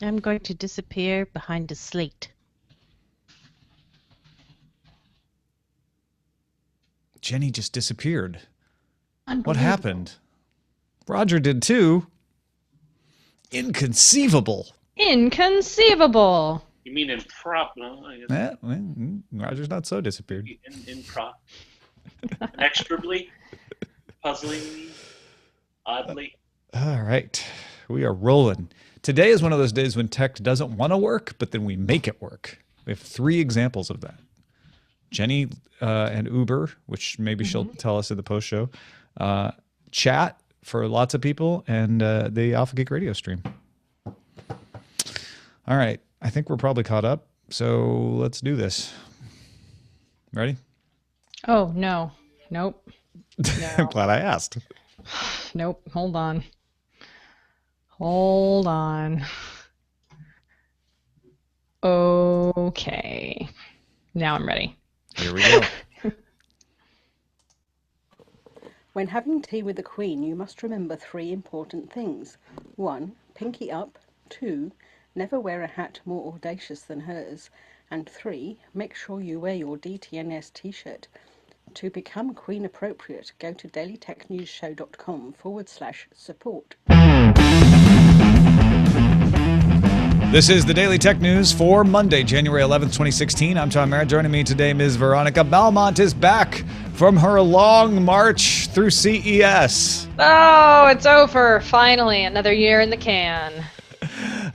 I'm going to disappear behind a slate. Jenny just disappeared. What Unbelievable. happened? Roger did too. Inconceivable. Inconceivable. You mean improp? No, I guess Roger's not so disappeared. improp. Inextricably, puzzlingly, oddly. All right, we are rolling. Today is one of those days when tech doesn't want to work, but then we make it work. We have 3 examples of that. Jenny and Uber, which maybe she'll tell us in the post show, chat for lots of people, and the Alpha Geek radio stream. All right, I think we're probably caught up, so let's do this. Ready? Oh, no. Nope. I'm glad I asked. Nope. Hold on. Hold on. Okay. Now I'm ready. Here we go. When having tea with the Queen, you must remember 3 important things. 1. Pinky up. 2. Never wear a hat more audacious than hers. And 3. Make sure you wear your DTNS t-shirt. To become Queen appropriate, go to dailytechnewsshow.com/support. This is the Daily Tech News for Monday, January 11th, 2016. I'm Tom Merritt. Joining me today, Ms. Veronica Belmont is back from her long march through CES. Oh, it's over. Finally, another year in the can.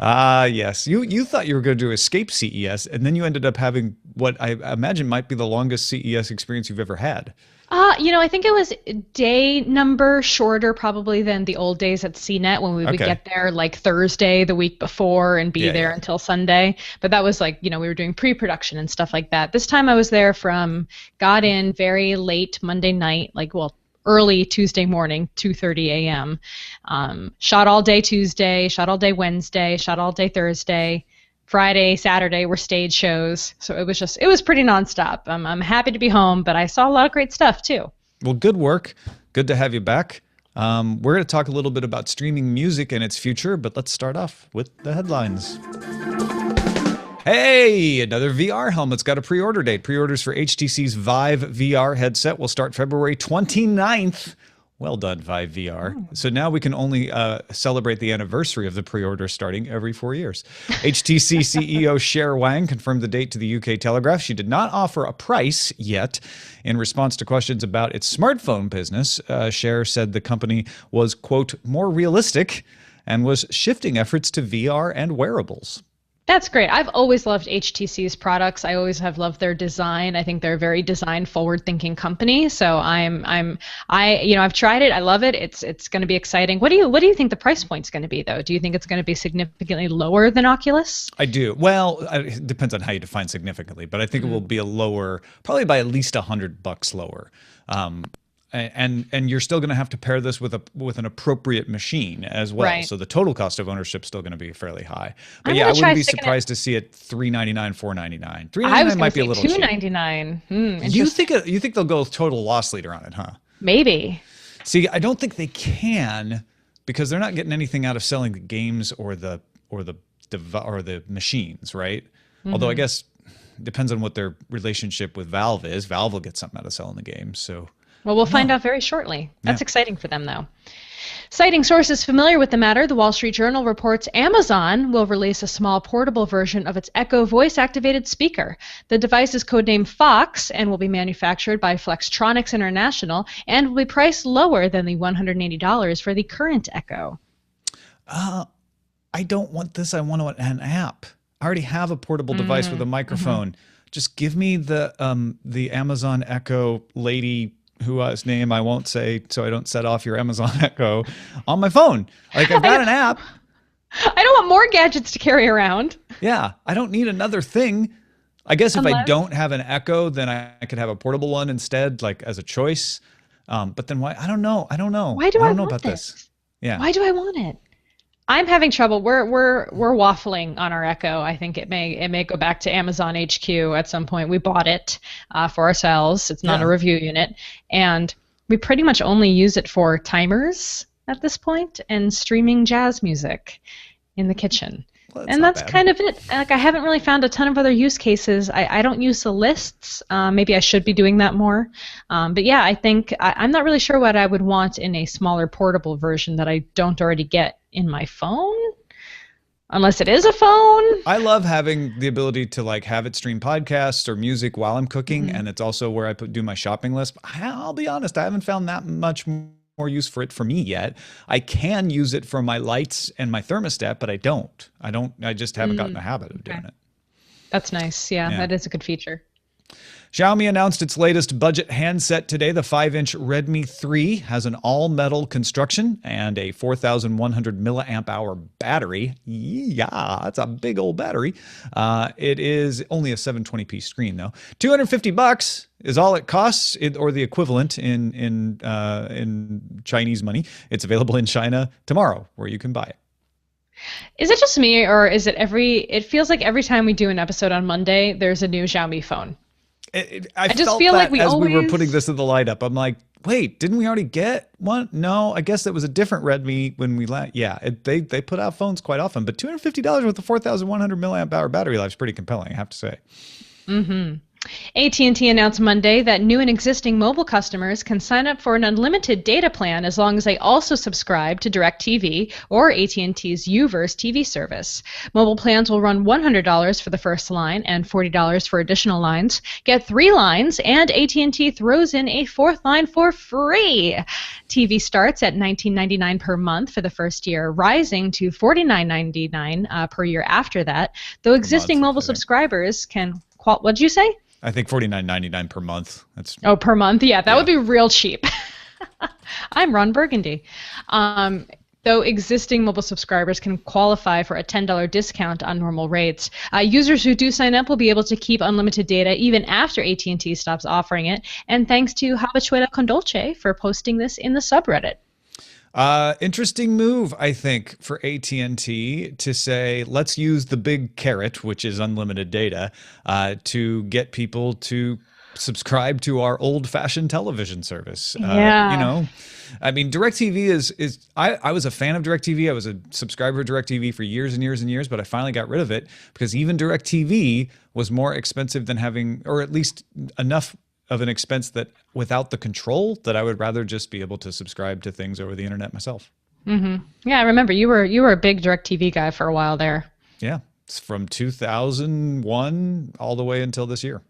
Yes. You thought you were going to escape CES, and then you ended up having what I imagine might be the longest CES experience you've ever had. I think it was day number shorter probably than the old days at CNET when we would get there like Thursday the week before and be there until Sunday. But that was like, we were doing pre-production and stuff like that. This time I was there got in very late Monday night, early Tuesday morning, 2:30 a.m. Shot all day Tuesday, shot all day Wednesday, shot all day Thursday. Friday, Saturday were stage shows, so it was pretty nonstop. I'm happy to be home, but I saw a lot of great stuff too. Well, good work. Good to have you back. We're going to talk a little bit about streaming music and its future, but let's start off with the headlines. Hey, another VR helmet's got a pre-order date. Pre-orders for HTC's Vive VR headset will start February 29th. Well done, Vive VR. So now we can only celebrate the anniversary of the pre-order starting every 4 years. HTC CEO Cher Wang confirmed the date to the UK Telegraph. She did not offer a price yet. In response to questions about its smartphone business, Cher said the company was, quote, more realistic and was shifting efforts to VR and wearables. That's great. I've always loved HTC's products. I always have loved their design. I think they're a very design forward-thinking company. So I've tried it. I love it. It's going to be exciting. What do you think the price point's going to be though? Do you think it's going to be significantly lower than Oculus? I do. Well, it depends on how you define significantly, but I think it will be a lower, probably by at least $100 lower. And you're still going to have to pair this with an appropriate machine as well. Right. So the total cost of ownership is still going to be fairly high. But yeah, I wouldn't be surprised to see it $399, $499. $399 might be a little cheap. $299. You think they'll go with total loss leader on it, huh? Maybe. See, I don't think they can because they're not getting anything out of selling the games or the machines, right? Although I guess it depends on what their relationship with Valve is. Valve will get something out of selling the games, so. Well, we'll find out very shortly. That's exciting for them, though. Citing sources familiar with the matter, the Wall Street Journal reports Amazon will release a small portable version of its Echo voice-activated speaker. The device is codenamed Fox and will be manufactured by Flextronics International and will be priced lower than the $180 for the current Echo. I don't want this. I want an app. I already have a portable device with a microphone. Just give me the Amazon Echo lady whose name I won't say so I don't set off your Amazon Echo on my phone. Like, I've got an app. I don't want more gadgets to carry around. Yeah, I don't need another thing. I guess if I don't have an Echo, then I could have a portable one instead, like as a choice. But then why? I don't know. Why do I don't know about this? Yeah. Why do I want it? I'm having trouble. We're waffling on our Echo. I think it may go back to Amazon HQ at some point. We bought it for ourselves. It's not a review unit, and we pretty much only use it for timers at this point and streaming jazz music in the kitchen. And that's kind of it. Like, I haven't really found a ton of other use cases. I don't use the lists. Maybe I should be doing that more. But yeah, I think I'm not really sure what I would want in a smaller portable version that I don't already get in my phone. Unless it is a phone. I love having the ability to like have it stream podcasts or music while I'm cooking, and it's also where I do my shopping list. I'll be honest, I haven't found that much more use for it for me yet. I can use it for my lights and my thermostat, but I don't. I just haven't gotten the habit of doing it. That's nice. Yeah, that is a good feature. Xiaomi announced its latest budget handset today. The 5-inch Redmi 3 has an all-metal construction and a 4,100 milliamp hour battery. Yeah, that's a big old battery. It is only a 720p screen, though. $250 is all it costs, or the equivalent in Chinese money. It's available in China tomorrow, where you can buy it. Is it just me, or is it it feels like every time we do an episode on Monday, there's a new Xiaomi phone? I just feel like we were putting this in the lineup. I'm like, wait, didn't we already get one? No, I guess that was a different Redmi when we they put out phones quite often, but $250 with a 4,100 milliamp hour battery life is pretty compelling, I have to say. AT&T announced Monday that new and existing mobile customers can sign up for an unlimited data plan as long as they also subscribe to DirecTV or AT&T's Uverse TV service. Mobile plans will run $100 for the first line and $40 for additional lines. Get 3 lines, and AT&T throws in a 4th line for free. TV starts at $19.99 per month for the first year, rising to $49.99 per year after that, though existing mobile subscribers can... What'd you say? I think $49.99 per month. That's per month. Yeah, that would be real cheap. I'm Ron Burgundy. Though existing mobile subscribers can qualify for a $10 discount on normal rates. Users who do sign up will be able to keep unlimited data even after AT&T stops offering it. And thanks to habichuelacondulce for posting this in the subreddit. Interesting move, I think, for AT&T to say, let's use the big carrot, which is unlimited data, to get people to subscribe to our old-fashioned television service. I mean, DirecTV I was a fan of DirecTV. I was a subscriber of DirecTV for years and years and years, but I finally got rid of it because even DirecTV was more expensive than having, or at least enough of an expense that without the control that I would rather just be able to subscribe to things over the internet myself. Yeah, I remember you were a big DirecTV guy for a while there. Yeah, it's from 2001 all the way until this year.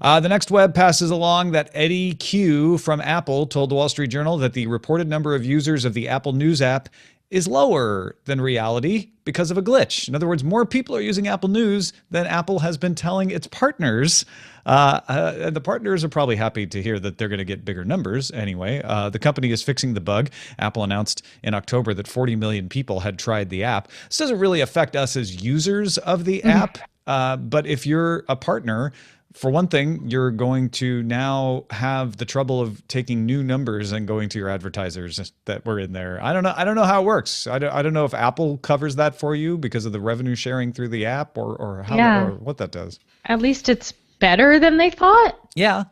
The next web passes along that Eddie Q from Apple told the Wall Street Journal that the reported number of users of the Apple News app is lower than reality because of a glitch. In other words, more people are using Apple News than Apple has been telling its partners. And the partners are probably happy to hear that they're going to get bigger numbers anyway. The company is fixing the bug. Apple announced in October that 40 million people had tried the app. This doesn't really affect us as users of the app, but if you're a partner, for one thing, you're going to now have the trouble of taking new numbers and going to your advertisers that were in there. I don't know how it works. I don't know if Apple covers that for you because of the revenue sharing through the app or how or what that does. At least it's better than they thought. Yeah.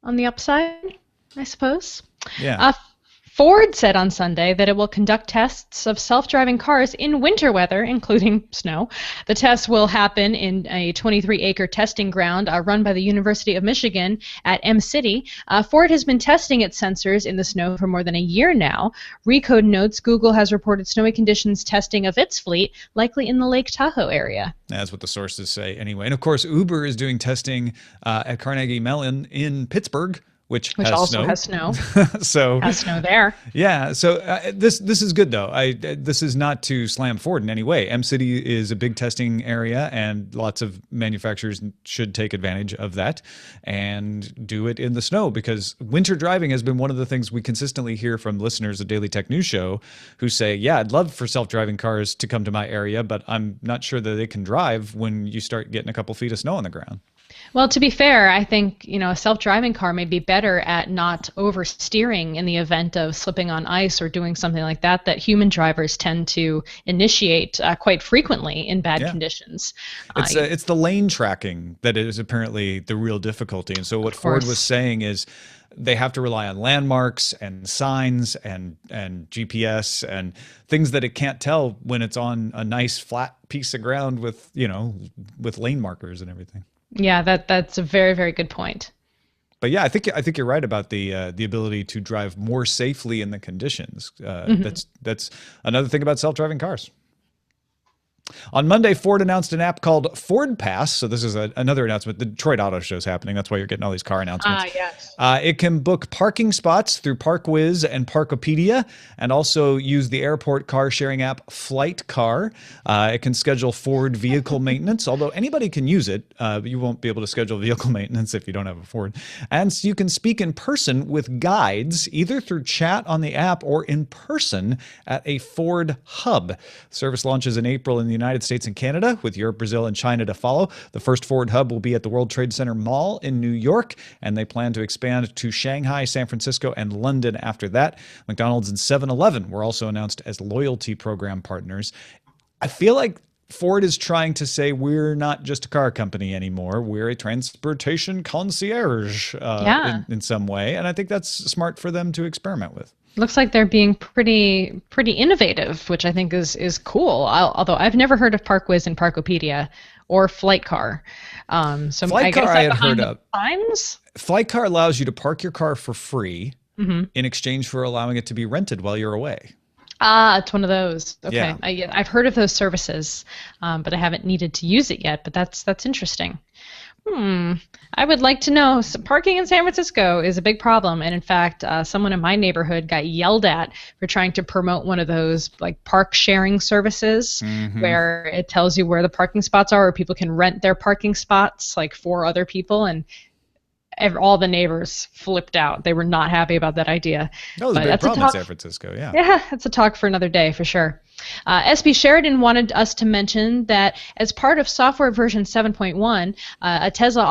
On the upside, I suppose. Yeah. Ford said on Sunday that it will conduct tests of self-driving cars in winter weather, including snow. The tests will happen in a 23-acre testing ground run by the University of Michigan at M-City. Ford has been testing its sensors in the snow for more than a year now. Recode notes Google has reported snowy conditions testing of its fleet, likely in the Lake Tahoe area. That's what the sources say anyway. And of course, Uber is doing testing at Carnegie Mellon in Pittsburgh, which also has snow. So has snow there. Yeah. So this is good though. This is not to slam Ford in any way. M-City is a big testing area, and lots of manufacturers should take advantage of that and do it in the snow, because winter driving has been one of the things we consistently hear from listeners of Daily Tech News Show who say, "Yeah, I'd love for self-driving cars to come to my area, but I'm not sure that they can drive when you start getting a couple feet of snow on the ground." Well, to be fair, I think, a self-driving car may be better at not oversteering in the event of slipping on ice or doing something like that human drivers tend to initiate quite frequently in bad conditions. It's the lane tracking that is apparently the real difficulty. And so what Ford was saying is, they have to rely on landmarks and signs and GPS and things that it can't tell when it's on a nice flat piece of ground with, with lane markers and everything. Yeah, that's a very, very good point. But yeah, I think you're right about the ability to drive more safely in the conditions. That's another thing about self-driving cars. On Monday, Ford announced an app called Ford Pass. So this is another announcement. The Detroit Auto Show is happening. That's why you're getting all these car announcements. Yes. It can book parking spots through ParkWiz and Parkopedia, and also use the airport car sharing app Flight Car. It can schedule Ford vehicle maintenance, although anybody can use it. You won't be able to schedule vehicle maintenance if you don't have a Ford. And so you can speak in person with guides, either through chat on the app or in person at a Ford hub. The service launches in April in the United States and Canada, with Europe, Brazil, and China to follow. The first Ford hub will be at the World Trade Center Mall in New York, and they plan to expand to Shanghai, San Francisco, and London after that. McDonald's and 7-Eleven were also announced as loyalty program partners. I feel like Ford is trying to say we're not just a car company anymore. We're a transportation concierge in some way, and I think that's smart for them to experiment with. Looks like they're being pretty innovative, which I think is cool. Although I've never heard of ParkWiz and Parkopedia or Flight Car. So Flight Car I had heard of. Times? Flight Car allows you to park your car for free in exchange for allowing it to be rented while you're away. It's one of those. Okay, Yeah. I've heard of those services, but I haven't needed to use it yet. But that's interesting. I would like to know. So parking in San Francisco is a big problem, and in fact, someone in my neighborhood got yelled at for trying to promote one of those like park sharing services, where it tells you where the parking spots are, or people can rent their parking spots like for other people, and all the neighbors flipped out. They were not happy about that idea. That was a big problem in San Francisco, yeah. Yeah, that's a talk for another day for sure. Spsheridan wanted us to mention that as part of software version 7.1, a Tesla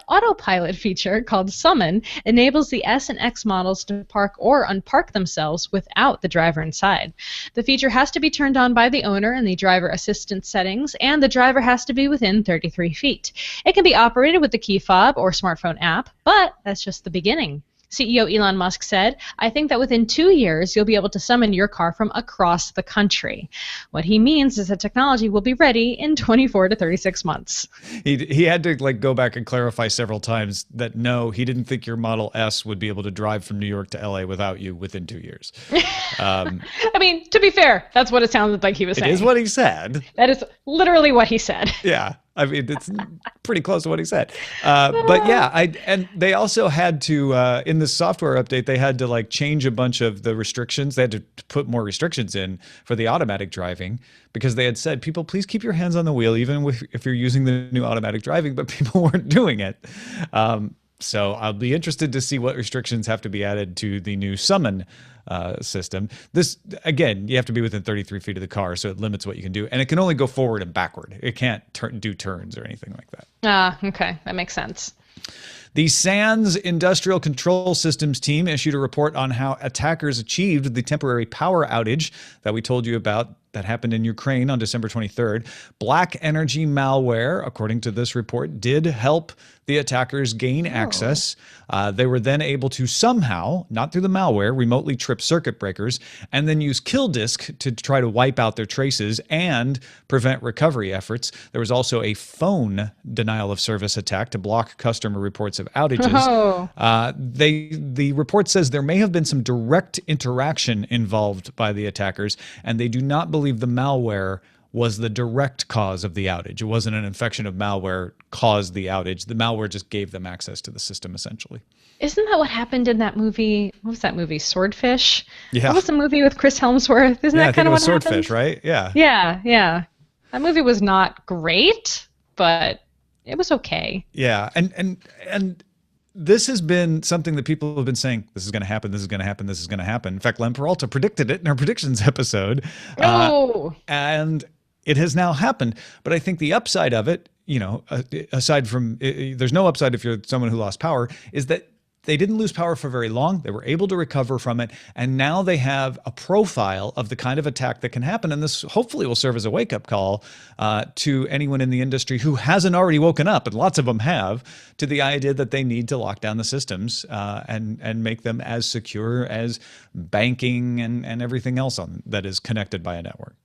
autopilot feature called Summon enables the S and X models to park or unpark themselves without the driver inside. The feature has to be turned on by the owner in the driver assistance settings, and the driver has to be within 33 feet. It can be operated with the key fob or smartphone app, but that's just the beginning. CEO Elon Musk said, "I think that within 2 years, you'll be able to summon your car from across the country." What he means is that technology will be ready in 24 to 36 months. He had to go back and clarify several times that no, he didn't think your Model S would be able to drive from New York to LA without you within 2 years. I mean, to be fair, that's what it sounded like he was saying. It is what he said. That is literally what he said. Yeah. I mean, it's pretty close to what he said. But yeah, and they also had to, in the software update, they had to change a bunch of the restrictions. They had to put more restrictions in for the automatic driving, because they had said, people, please keep your hands on the wheel, even if you're using the new automatic driving, but people weren't doing it. So I'll be interested to see what restrictions have to be added to the new Summon system. This, again, you have to be within 33 feet of the car, so it limits what you can do. And it can only go forward and backward. It can't do turns or anything like that. Okay. That makes sense. The SANS Industrial Control Systems team issued a report on how attackers achieved the temporary power outage that we told you about that happened in Ukraine on December 23rd. Black energy malware, according to this report, did help the attackers gain access. They were then able to somehow, not through the malware, remotely trip circuit breakers and then use kill disk to try to wipe out their traces and prevent recovery efforts. There was also a phone denial of service attack to block customer reports of outages. The report says there may have been some direct interaction involved by the attackers, and they do not believe the malware was the direct cause of the outage. It wasn't an infection of malware caused the outage. The malware just gave them access to the system, essentially. Isn't that what happened in that movie? What was that movie? Swordfish? Yeah. What was the movie with Chris Hemsworth? Isn't that kind of what happened? Swordfish, right? Yeah. Yeah. That movie was not great, but it was okay. Yeah. And this has been something that people have been saying, this is going to happen, this is going to happen, this is going to happen. In fact, Len Peralta predicted it in our predictions episode. And it has now happened. But I think the upside of it, aside from, there's no upside if you're someone who lost power, is that they didn't lose power for very long. They were able to recover from it. And now they have a profile of the kind of attack that can happen. And this hopefully will serve as a wake-up call to anyone in the industry who hasn't already woken up, and lots of them have, to the idea that they need to lock down the systems and make them as secure as banking and everything else that is connected by a network.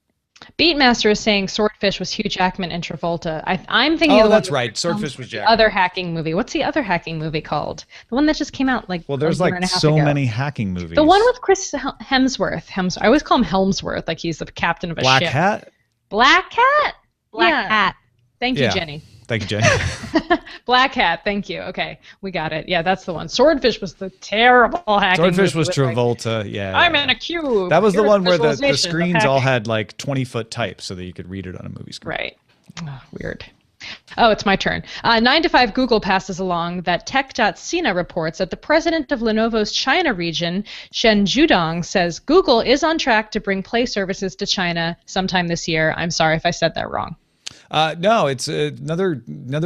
Beatmaster is saying Swordfish was Hugh Jackman and Travolta. I'm thinking. Oh, that's right. Swordfish was Jackman. The other hacking movie. What's the other hacking movie called? The one that just came out like. Well, there's a year like and a half so ago. many hacking movies. The one with Chris Hemsworth. I always call him Helmsworth, like he's the captain of a Black ship. Hat. Black Hat. Black Hat. Thank you, Jenny. Thank you, Jenny. Black Hat. Thank you. Okay, we got it. Yeah, that's the one. Swordfish was the terrible hacking. Swordfish movie was with, Travolta. Like, Yeah. I'm in a cube. That was the Here's one where the visualization of screens all hacking. had like 20-foot type so that you could read it on a movie screen. Right. Oh, weird. Oh, it's my turn. 9 to 5 Google passes along that Tech.Sina reports that the president of Lenovo's China region, Shen Zhudong, says Google is on track to bring Play services to China sometime this year. I'm sorry if I said that wrong. No, it's another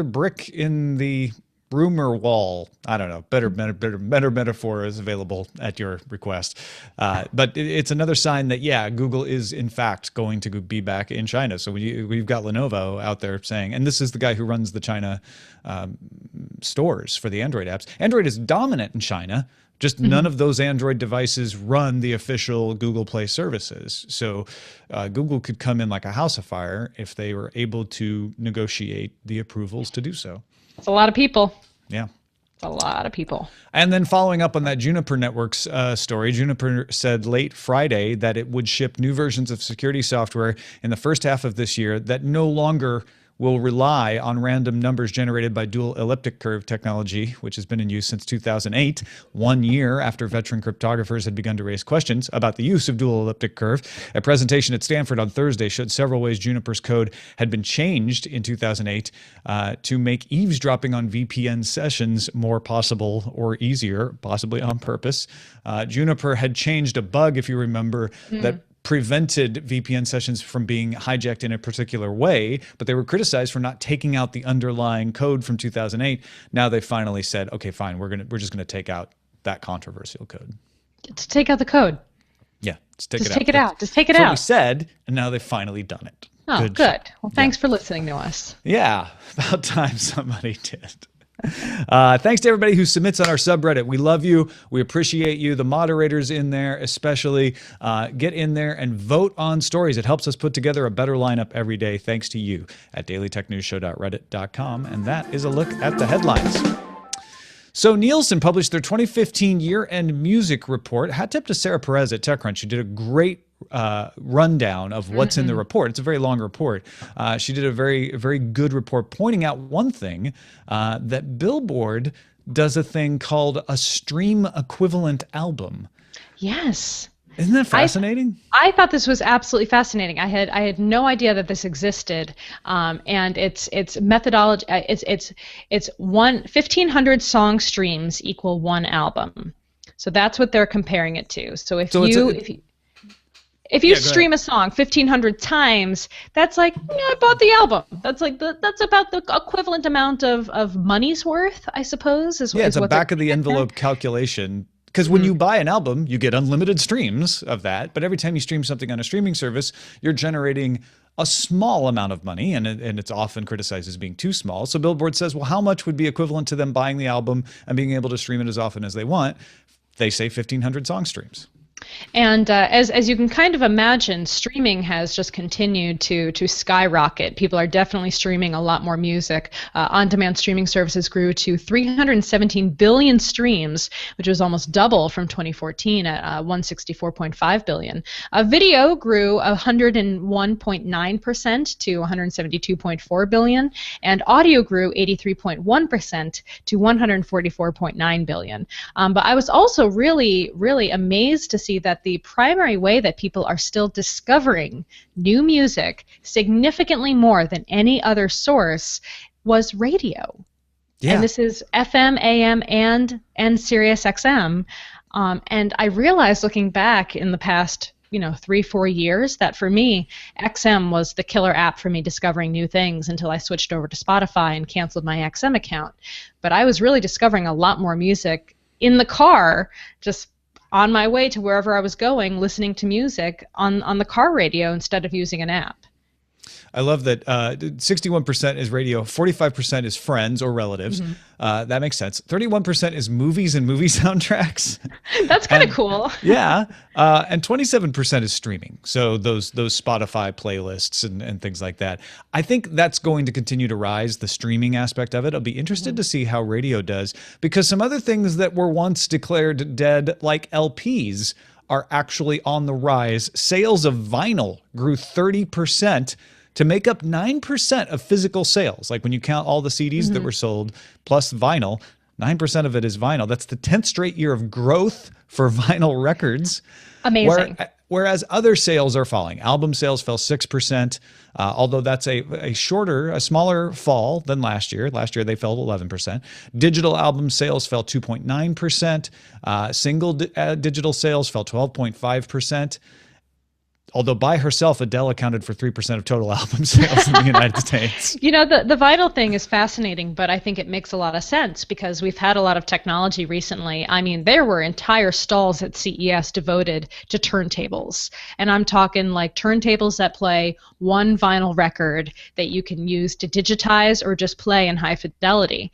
brick in the rumor wall. I don't know. Better metaphor is available at your request. But it's another sign that, yeah, Google is in fact going to be back in China. So we've got Lenovo out there saying, and this is the guy who runs the China stores for the Android apps. Android is dominant in China. Just none of those Android devices run the official Google Play services. So Google could come in like a house of fire if they were able to negotiate the approvals to do so. It's a lot of people. Yeah. It's a lot of people. And then following up on that Juniper Networks story, Juniper said late Friday that it would ship new versions of security software in the first half of this year that no longer will rely on random numbers generated by dual elliptic curve technology, which has been in use since 2008, 1 year after veteran cryptographers had begun to raise questions about the use of dual elliptic curve. A presentation at Stanford on Thursday showed several ways Juniper's code had been changed in 2008 to make eavesdropping on VPN sessions more possible or easier, possibly on purpose. Juniper had changed a bug, if you remember, that prevented VPN sessions from being hijacked in a particular way, but they were criticized for not taking out the underlying code from 2008. Now they finally said, okay, fine, we're just gonna take out that controversial code. Just take out the code. Yeah, just take it out. Just take it out. Just take it That's what we out. said, and now they've finally done it. Oh, good. Well, thanks for listening to us. Yeah, about time somebody did. Thanks to everybody who submits on our subreddit. We love you. We appreciate you. The moderators in there especially. Get in there and vote on stories. It helps us put together a better lineup every day. Thanks to you at dailytechnewsshow.reddit.com. And that is a look at the headlines. So Nielsen published their 2015 year-end music report. Hat tip to Sarah Perez at TechCrunch, who did a great rundown of what's in the report. It's a very long report. She did a very, very good report pointing out one thing, that Billboard does a thing called a stream equivalent album. Yes. Isn't that fascinating? I thought this was absolutely fascinating. I had no idea that this existed, and it's methodology. It's 1,500 song streams equal one album. So that's what they're comparing it to. So if you stream a song 1,500 times, that's like, I bought the album. That's like that's about the equivalent amount of money's worth, I suppose. It's a back of the envelope calculation. Because when you buy an album, you get unlimited streams of that. But every time you stream something on a streaming service, you're generating a small amount of money, and it's often criticized as being too small. So Billboard says, well, how much would be equivalent to them buying the album and being able to stream it as often as they want? They say 1,500 song streams. And as you can kind of imagine, streaming has just continued to skyrocket. People are definitely streaming a lot more music. On-demand streaming services grew to 317 billion streams, which was almost double from 2014 at 164.5 billion. Video grew 101.9% to 172.4 billion, and audio grew 83.1% to 144.9 billion. But I was also really, really amazed to see that the primary way that people are still discovering new music significantly more than any other source was radio. Yeah. And this is FM, AM, and Sirius XM. And I realized looking back in the past 3-4 years that for me, XM was the killer app for me discovering new things until I switched over to Spotify and canceled my XM account. But I was really discovering a lot more music in the car, just on my way to wherever I was going, listening to music on the car radio instead of using an app. I love that 61% is radio, 45% is friends or relatives. That makes sense. 31% is movies and movie soundtracks. That's kind of cool. Yeah. And 27% is streaming. So those Spotify playlists and things like that. I think that's going to continue to rise, the streaming aspect of it. I'll be interested to see how radio does, because some other things that were once declared dead, like LPs, are actually on the rise. Sales of vinyl grew 30% to make up 9% of physical sales. Like when you count all the CDs that were sold plus vinyl, 9% of it is vinyl. That's the 10th straight year of growth for vinyl records. Amazing. Whereas other sales are falling. Album sales fell 6%, although that's a smaller fall than last year. Last year they fell 11%. Digital album sales fell 2.9%. Single digital sales fell 12.5%. Although by herself, Adele accounted for 3% of total album sales in the United States. You know, the vinyl thing is fascinating, but I think it makes a lot of sense because we've had a lot of technology recently. I mean, there were entire stalls at CES devoted to turntables. And I'm talking like turntables that play one vinyl record that you can use to digitize or just play in high fidelity.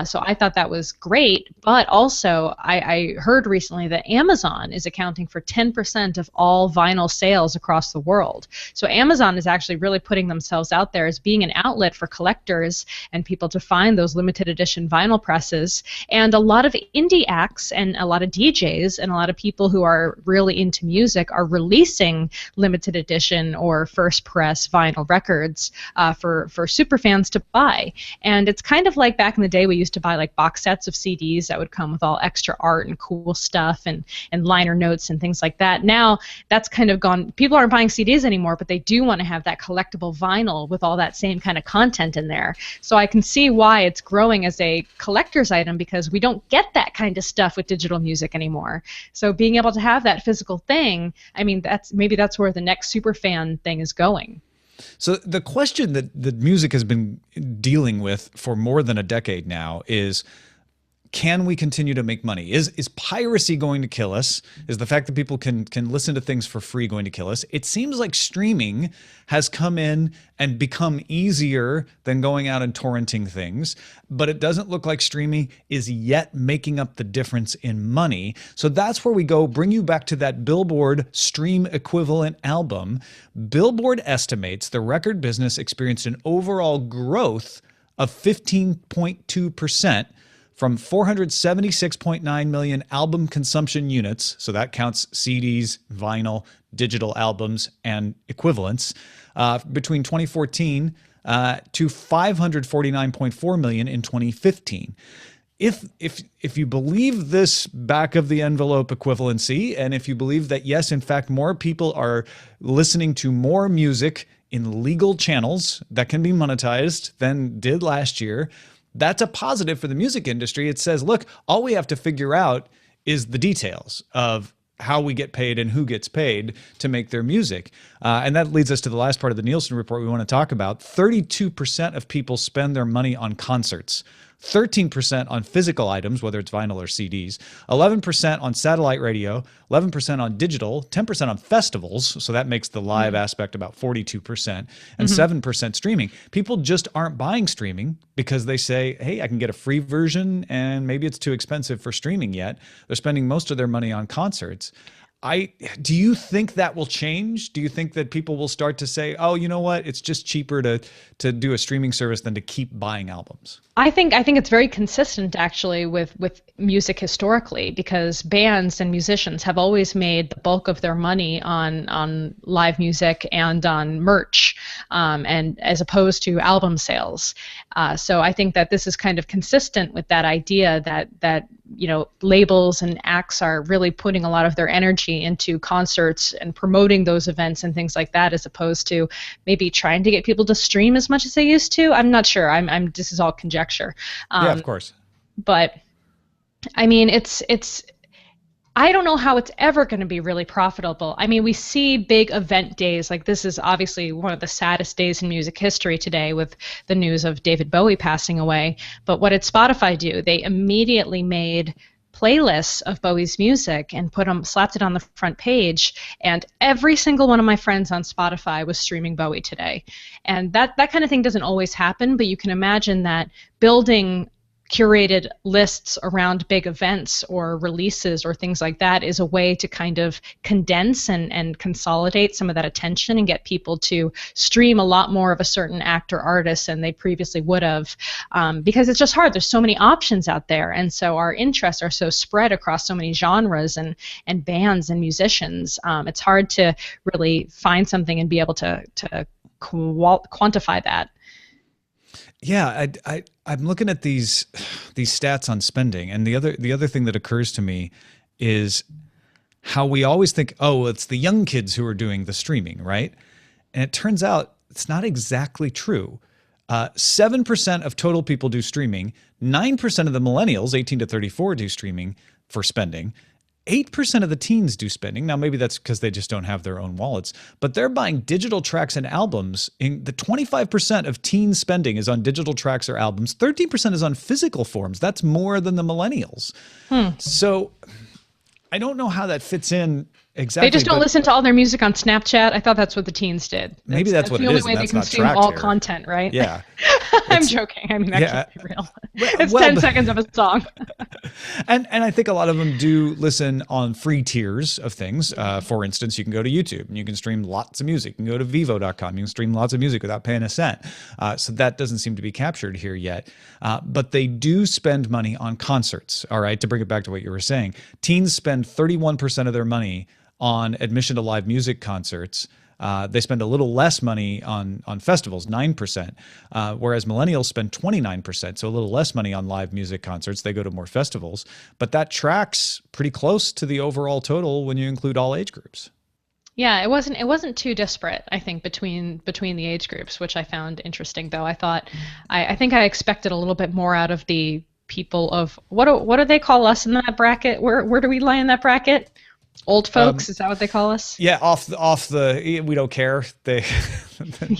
So I thought that was great. But also, I heard recently that Amazon is accounting for 10% of all vinyl sales across the world. So Amazon is actually really putting themselves out there as being an outlet for collectors and people to find those limited edition vinyl presses. And a lot of indie acts and a lot of DJs and a lot of people who are really into music are releasing limited edition or first press vinyl records for super fans to buy. And it's kind of like back in the day we used to buy like box sets of CDs that would come with all extra art and cool stuff and liner notes and things like that. Now that's kind of gone. People aren't buying CDs anymore, but they do want to have that collectible vinyl with all that same kind of content in there. So I can see why it's growing as a collector's item because we don't get that kind of stuff with digital music anymore. So being able to have that physical thing, I mean, that's where the next super fan thing is going. So the question that the music has been dealing with for more than a decade now is, can we continue to make money? Is piracy going to kill us? Is the fact that people can listen to things for free going to kill us? It seems like streaming has come in and become easier than going out and torrenting things, but it doesn't look like streaming is yet making up the difference in money. So that's where we go, bring you back to that Billboard stream equivalent album. Billboard estimates the record business experienced an overall growth of 15.2%. from 476.9 million album consumption units, so that counts CDs, vinyl, digital albums, and equivalents, between 2014 to 549.4 million in 2015. If you believe this back of the envelope equivalency, and if you believe that, yes, in fact, more people are listening to more music in legal channels that can be monetized than did last year, that's a positive for the music industry. It says, look, all we have to figure out is the details of how we get paid and who gets paid to make their music. And that leads us to the last part of the Nielsen report we want to talk about. 32% of people spend their money on concerts, 13% on physical items, whether it's vinyl or CDs, 11% on satellite radio, 11% on digital, 10% on festivals, so that makes the live aspect about 42%, and 7% streaming. People just aren't buying streaming because they say, hey, I can get a free version and maybe it's too expensive for streaming yet. They're spending most of their money on concerts. Do you think that will change? Do you think that people will start to say, oh, you know what, it's just cheaper to do a streaming service than to keep buying albums? I think it's very consistent actually with music historically, because bands and musicians have always made the bulk of their money on live music and on merch, and as opposed to album sales. So I think that this is kind of consistent with that idea that labels and acts are really putting a lot of their energy into concerts and promoting those events and things like that, as opposed to maybe trying to get people to stream as much as they used to. I'm not sure. This is all conjecture. Yeah, of course. But I mean, I don't know how it's ever going to be really profitable. I mean, we see big event days, like this is obviously one of the saddest days in music history today with the news of David Bowie passing away. But what did Spotify do? They immediately made playlists of Bowie's music and slapped it on the front page, and every single one of my friends on Spotify was streaming Bowie today. And that kind of thing doesn't always happen, but you can imagine that building curated lists around big events or releases or things like that is a way to kind of condense and consolidate some of that attention and get people to stream a lot more of a certain act or artist than they previously would have, because it's just hard. There's so many options out there, and so our interests are so spread across so many genres and bands and musicians. It's hard to really find something and be able to quantify that. Yeah, I'm looking at these stats on spending, and the other thing that occurs to me is how we always think, oh, it's the young kids who are doing the streaming, right? And it turns out it's not exactly true. 7% of total people do streaming. 9% of the millennials, 18 to 34, do streaming for spending. 8% of the teens do spending. Now, maybe that's because they just don't have their own wallets, but they're buying digital tracks and albums. In the 25% of teen spending is on digital tracks or albums. 13% is on physical forms. That's more than the millennials. So I don't know how that fits in exactly. They just don't listen to all their music on Snapchat. I thought that's what the teens did. Maybe that's what it is. The only way they consume all content, right? Yeah. I'm joking. I mean, that can't be real. It's 10 seconds of a song. And I think a lot of them do listen on free tiers of things. For instance, you can go to YouTube and you can stream lots of music. You can go to vivo.com. You can stream lots of music without paying a cent. So that doesn't seem to be captured here yet. But they do spend money on concerts, all right? To bring it back to what you were saying, teens spend 31% of their money on admission to live music concerts. They spend a little less money on festivals, 9%, whereas millennials spend 29%, so a little less money on live music concerts. They go to more festivals, but that tracks pretty close to the overall total when you include all age groups. Yeah, it wasn't too disparate, I think, between the age groups, which I found interesting. Though I thought, I think I expected a little bit more out of the people of what do they call us in that bracket? Where do we lie in that bracket? Old folks, is that what they call us? Yeah, off the we don't care. They're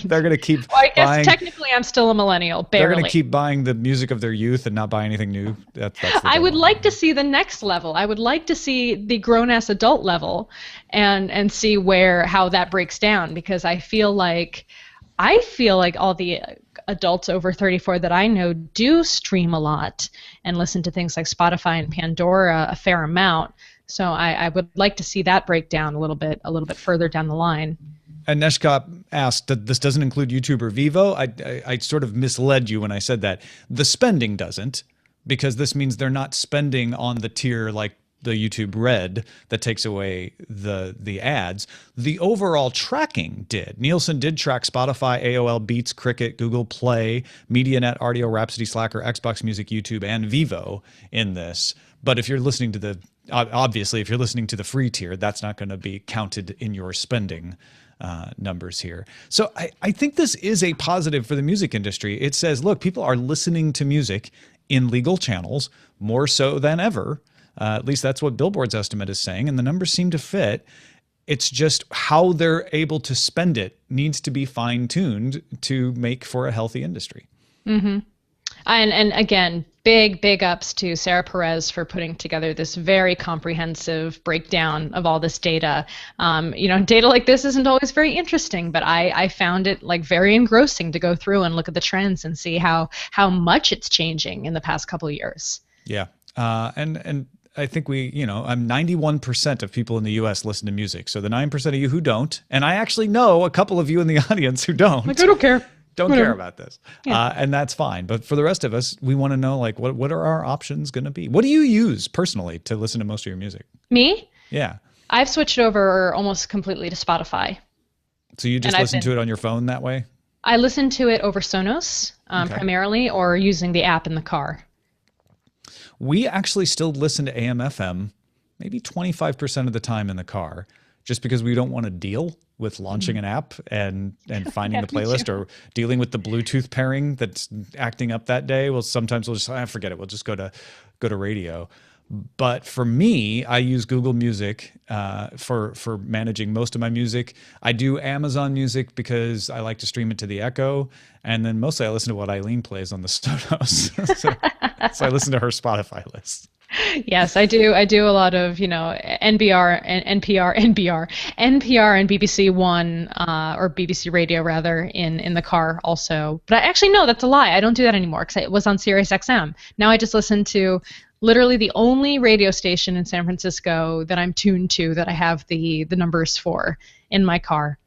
going to keep well, I guess buying, technically I'm still a millennial, barely. They're going to keep buying the music of their youth and not buy anything new. I would like to see the next level. I would like to see the grown-ass adult level and see how that breaks down, because I feel like all the adults over 34 that I know do stream a lot and listen to things like Spotify and Pandora a fair amount. So I would like to see that break down a little bit further down the line. And Neshkop asked that this doesn't include YouTube or Vivo. I sort of misled you when I said that. The spending doesn't, because this means they're not spending on the tier like the YouTube Red that takes away the ads. The overall tracking did. Nielsen did track Spotify, AOL, Beats, Cricket, Google Play, MediaNet, Rdio, Rhapsody, Slacker, Xbox Music, YouTube, and Vivo in this. But if you're listening to obviously, if you're listening to the free tier, that's not going to be counted in your spending numbers here. So I think this is a positive for the music industry. It says, look, people are listening to music in legal channels more so than ever. At least that's what Billboard's estimate is saying, and the numbers seem to fit. It's just how they're able to spend it needs to be fine-tuned to make for a healthy industry. Mm-hmm. And again, big ups to Sarah Perez for putting together this very comprehensive breakdown of all this data. Data like this isn't always very interesting, but I found it like very engrossing to go through and look at the trends and see how much it's changing in the past couple of years. Yeah, and I think 91% of people in the U.S. listen to music. So the 9% of you who don't, and I actually know a couple of you in the audience who don't. Like, I don't care. Don't care about this. Yeah. And that's fine. But for the rest of us, we want to know, like, what are our options going to be? What do you use personally to listen to most of your music? Me? Yeah. I've switched over almost completely to Spotify. So you just listen to it on your phone that way? I listen to it over Sonos primarily, or using the app in the car. We actually still listen to AM/FM maybe 25% of the time in the car, just because we don't want to deal with launching an app and finding the playlist or dealing with the Bluetooth pairing that's acting up that day. Well, sometimes we'll just forget it. We'll just go to radio. But for me, I use Google Music for managing most of my music. I do Amazon Music because I like to stream it to the Echo, and then mostly I listen to what Eileen plays on the Sonos. so I listen to her Spotify list. Yes, I do. I do a lot of, NPR and NPR and BBC One, or BBC Radio rather, in the car also. But actually, no, that's a lie. I don't do that anymore because it was on Sirius XM. Now I just listen to literally the only radio station in San Francisco that I'm tuned to that I have the numbers for in my car.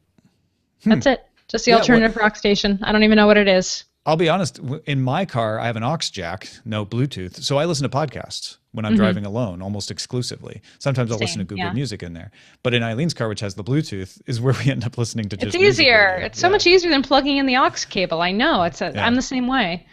That's it. Just the alternative rock station. I don't even know what it is. I'll be honest, in my car, I have an aux jack, no Bluetooth. So I listen to podcasts when I'm driving alone, almost exclusively. Sometimes I'll listen to Google Music in there. But in Eileen's car, which has the Bluetooth, is where we end up listening to just It's easier. It's so much easier than plugging in the aux cable. I know. I'm the same way.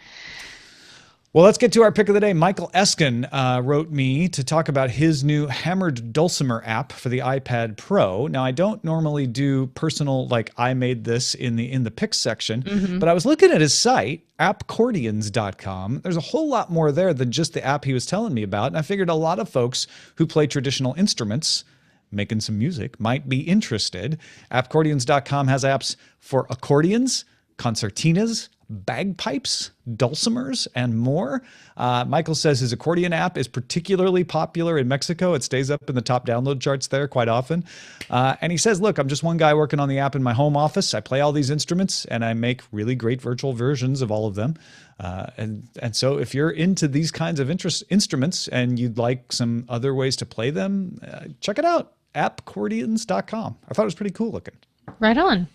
Well, let's get to our pick of the day. Michael Eskin wrote me to talk about his new hammered dulcimer app for the iPad Pro. Now, I don't normally do personal, like I made this in the picks section, but I was looking at his site, appcordions.com. There's a whole lot more there than just the app he was telling me about. And I figured a lot of folks who play traditional instruments, making some music, might be interested. Appcordions.com has apps for accordions, concertinas, bagpipes, dulcimers, and more. Michael says his accordion app is particularly popular in Mexico. It stays up in the top download charts there quite often. And he says, look, I'm just one guy working on the app in my home office. I play all these instruments and I make really great virtual versions of all of them. And so if you're into these kinds of instruments and you'd like some other ways to play them, check it out, appcordions.com. I thought it was pretty cool looking. Right on.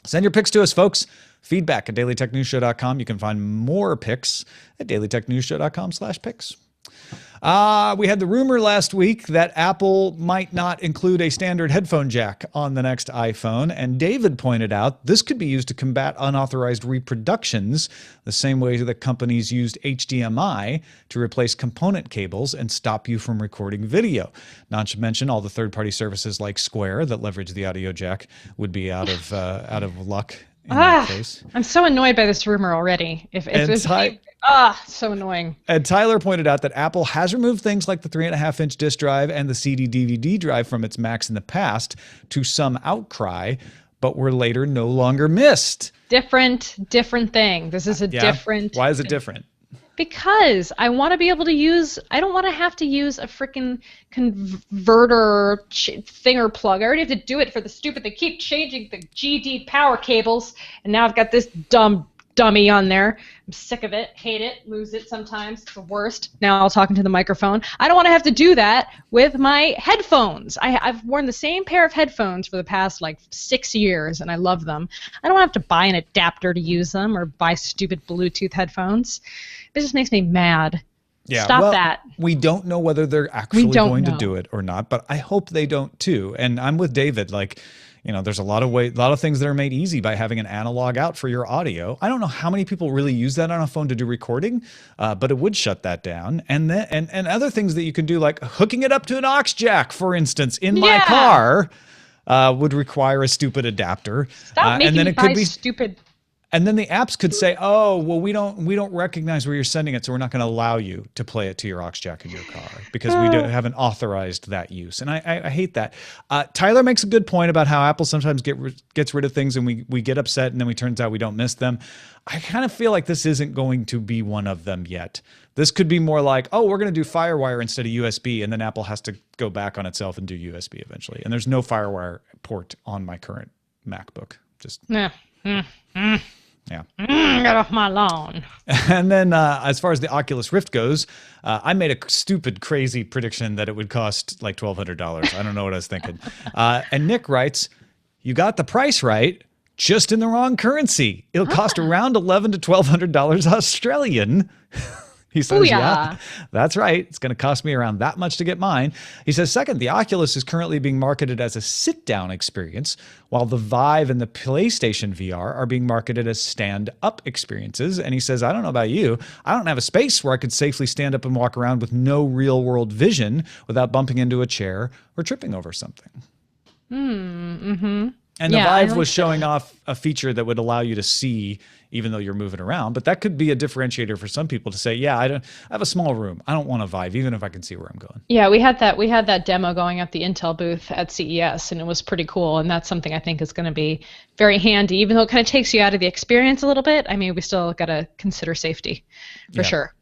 Send your picks to us, folks. Feedback at dailytechnewsshow.com. You can find more picks at dailytechnewsshow.com/picks. We had the rumor last week that Apple might not include a standard headphone jack on the next iPhone, and David pointed out this could be used to combat unauthorized reproductions, the same way that companies used HDMI to replace component cables and stop you from recording video. Not to mention all the third-party services like Square that leverage the audio jack would be out of luck in that case. I'm so annoyed by this rumor already. So annoying. And Tyler pointed out that Apple has removed things like the 3.5-inch disk drive and the CD-DVD drive from its Macs in the past to some outcry, but were later no longer missed. Different thing. This is a different. Why is it different? Because I want to be able to I don't want to have to use a freaking converter thinger plug. I already have to do it for the stupid. They keep changing the GD power cables, and now I've got this dummy on there. I'm sick of it. Hate it. Lose it sometimes. It's the worst. Now I'll talk into the microphone. I don't want to have to do that with my headphones. I've worn the same pair of headphones for the past 6 years, and I love them. I don't have to buy an adapter to use them or buy stupid Bluetooth headphones. It just makes me mad. Yeah, Stop that. We don't know whether they're actually going to do it or not, but I hope they don't too. And I'm with David. There's a lot of things that are made easy by having an analog out for your audio. I don't know how many people really use that on a phone to do recording, but it would shut that down. And other things that you can do, like hooking it up to an aux jack, for instance, in my car, would require a stupid adapter. Stop making me buy stupid. And then the apps could say, "Oh, well, we don't recognize where you're sending it, so we're not going to allow you to play it to your aux jack in your car because we haven't authorized that use." And I hate that. Tyler makes a good point about how Apple sometimes gets rid of things, and we get upset, and then turns out we don't miss them. I kind of feel like this isn't going to be one of them yet. This could be more like, oh, we're going to do FireWire instead of USB, and then Apple has to go back on itself and do USB eventually. And there's no FireWire port on my current MacBook. Just Get off my lawn. And then as far as the Oculus Rift goes, I made a stupid, crazy prediction that it would cost like $1,200. I don't know what I was thinking. And Nick writes, you got the price right, just in the wrong currency. It'll cost around $1,100 to $1,200 Australian. He says, yeah, that's right. It's going to cost me around that much to get mine. He says, second, the Oculus is currently being marketed as a sit-down experience, while the Vive and the PlayStation VR are being marketed as stand-up experiences. And he says, I don't know about you. I don't have a space where I could safely stand up and walk around with no real-world vision without bumping into a chair or tripping over something. And the Vive was showing off a feature that would allow you to see even though you're moving around. But that could be a differentiator for some people to say, yeah, I have a small room. I don't want a Vive, even if I can see where I'm going. Yeah, we had that demo going at the Intel booth at CES, and it was pretty cool. And that's something I think is going to be very handy, even though it kind of takes you out of the experience a little bit. I mean, we still got to consider safety for sure.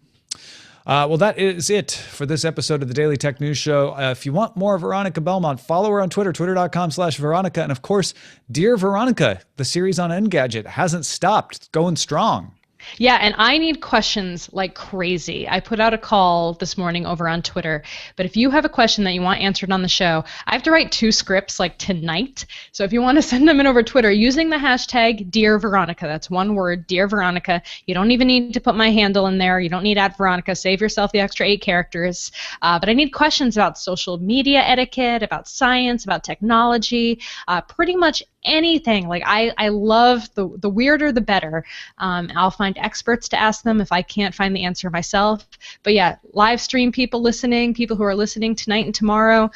Well, that is it for this episode of the Daily Tech News Show. If you want more of Veronica Belmont, follow her on Twitter, twitter.com/Veronica. And of course, Dear Veronica, the series on Engadget hasn't stopped. It's going strong. Yeah, and I need questions like crazy. I put out a call this morning over on Twitter, but if you have a question that you want answered on the show, I have to write 2 scripts like tonight. So if you want to send them in over Twitter using the hashtag Dear Veronica, that's one word, Dear Veronica. You don't even need to put my handle in there. You don't need @Veronica. Save yourself the extra 8 characters. But I need questions about social media etiquette, about science, about technology, pretty much anything. Like I love the weirder the better. I'll find experts to ask them if I can't find the answer myself. But yeah, live stream people listening, people who are listening tonight and tomorrow,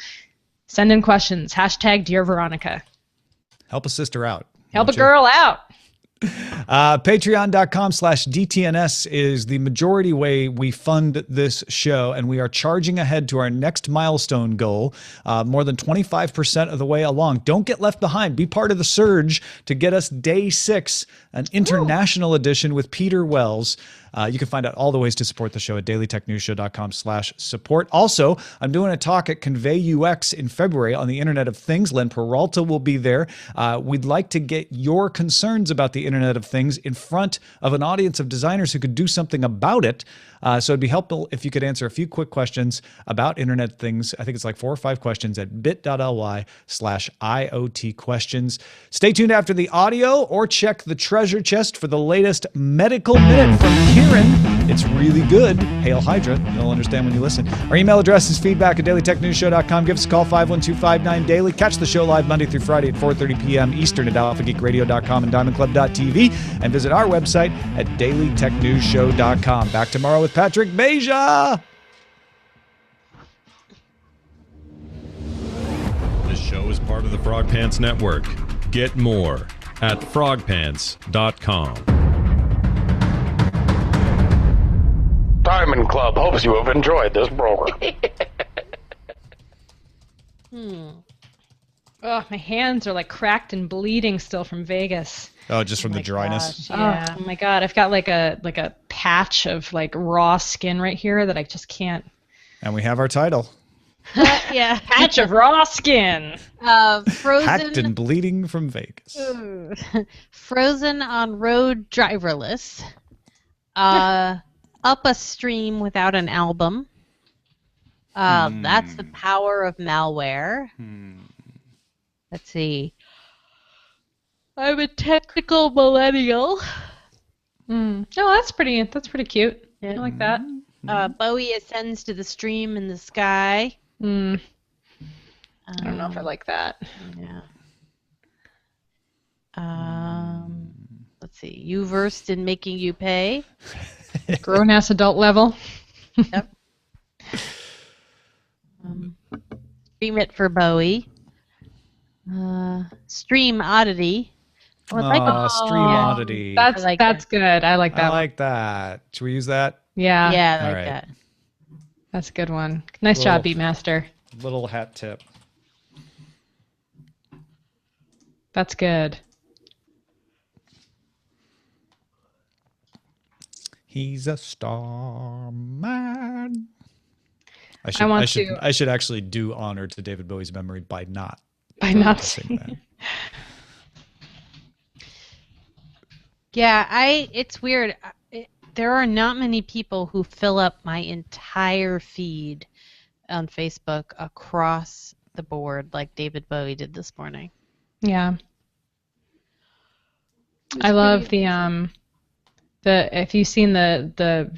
send in questions. Hashtag Dear Veronica. Help a sister out. Help a girl out. Patreon.com/DTNS is the majority way we fund this show, and we are charging ahead to our next milestone goal, more than 25% of the way along. Don't get left behind. Be part of the surge to get us day 6, an international edition with Peter Wells. You can find out all the ways to support the show at dailytechnewsshow.com/support. Also, I'm doing a talk at Convey UX in February on the Internet of Things. Len Peralta will be there. We'd like to get your concerns about the Internet of Things in front of an audience of designers who could do something about it. So it'd be helpful if you could answer a few quick questions about Internet things. I think it's like 4 or 5 questions at bit.ly/IoT questions. Stay tuned after the audio or check the treasure chest for the latest medical minute from Kieran. It's really good. Hail Hydra. You'll understand when you listen. Our email address is feedback@dailytechnewsshow.com. Give us a call, 51259-DAILY. Catch the show live Monday through Friday at 4:30 p.m. Eastern at alphageekradio.com and diamondclub.tv. And visit our website at dailytechnewsshow.com. Back tomorrow with Patrick Beja. This show is part of the Frog Pants Network. Get more at frogpants.com. Diamond Club hopes you have enjoyed this program. Oh, my hands are like cracked and bleeding still from Vegas. Oh, just from the dryness. Gosh, yeah. Oh my God, I've got like a patch of like raw skin right here that I just can't. And we have our title. Yeah. Patch of raw skin. Frozen. Hacked and bleeding from Vegas. Frozen on road driverless. Up a stream without an album. That's the power of malware. Let's see. I'm a technical millennial. Oh, that's pretty cute. Yeah. I like that. Bowie ascends to the stream in the sky. I don't know if I like that. Yeah. Let's see. You versed in making you pay. Grown ass adult level. Yep. Stream it for Bowie. Stream Oddity. Oh, I'd like Stream Oddity. That's I like that's good. I like that. I like that. Should we use that? Yeah. Yeah, I All like right. that. That's a good one. Nice job, Beatmaster. Little hat tip. That's good. He's a star man. I should actually do honor to David Bowie's memory by not saying that. Yeah, it's weird. There are not many people who fill up my entire feed on Facebook across the board like David Bowie did this morning. Yeah. I love the if you've seen the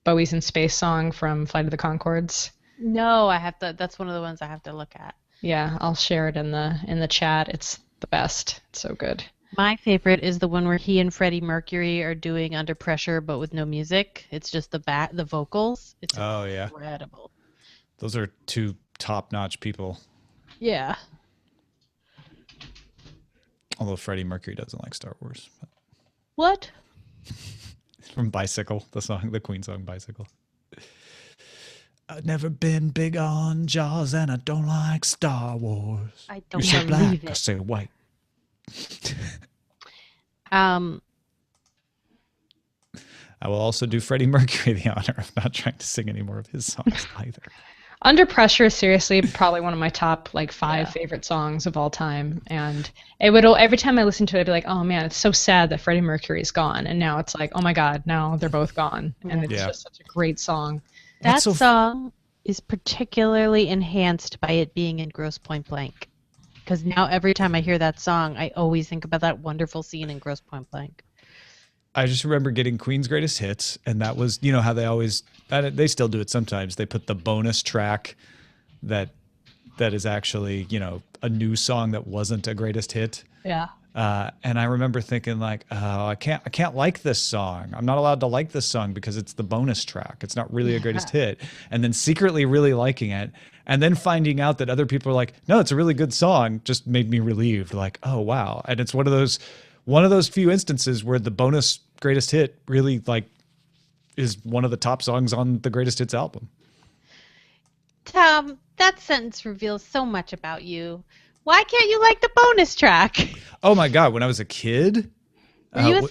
Bowie's in Space song from Flight of the Conchords. No, I have to. That's one of the ones I have to look at. Yeah, I'll share it in the chat. It's the best. It's so good. My favorite is the one where he and Freddie Mercury are doing Under Pressure, but with no music. It's just the vocals. It's incredible. Those are 2 top-notch people. Yeah. Although Freddie Mercury doesn't like Star Wars. What? From Bicycle, the Queen song Bicycle. I've never been big on Jaws and I don't like Star Wars. I don't You say believe black, I it. say white. I will also do Freddie Mercury the honor of not trying to sing any more of his songs either. Under Pressure is seriously probably one of my top 5 favorite songs of all time, and it would every time I listen to it, I'd be like, oh man, it's so sad that Freddie Mercury's gone, and now it's like, oh my god, now they're both gone, and it's just such a great song. That song is particularly enhanced by it being in Grosse Pointe Blank, because now every time I hear that song, I always think about that wonderful scene in Grosse Pointe Blank. I just remember getting Queen's Greatest Hits, and that was, how they always, they still do it sometimes. They put the bonus track that is actually, a new song that wasn't a greatest hit. Yeah. And I remember thinking like, oh, I can't like this song. I'm not allowed to like this song because it's the bonus track. It's not really a greatest hit. And then secretly really liking it. And then finding out that other people are like, no, it's a really good song, just made me relieved. Like, oh, wow. And it's one of those few instances where the bonus greatest hit really is one of the top songs on the greatest hits album. Tom, that sentence reveals so much about you. Why can't you like the bonus track? Oh my God! When I was a kid, are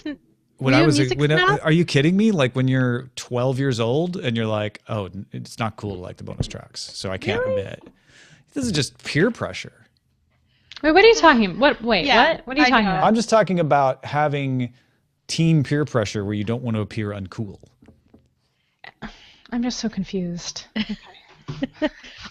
you kidding me? Like when you're 12 years old and you're like, oh, it's not cool to like the bonus tracks, so I can't admit. This is just peer pressure. Wait, what are you talking? What? Wait, what? What are you talking about? I'm just talking about having teen peer pressure where you don't want to appear uncool. I'm just so confused.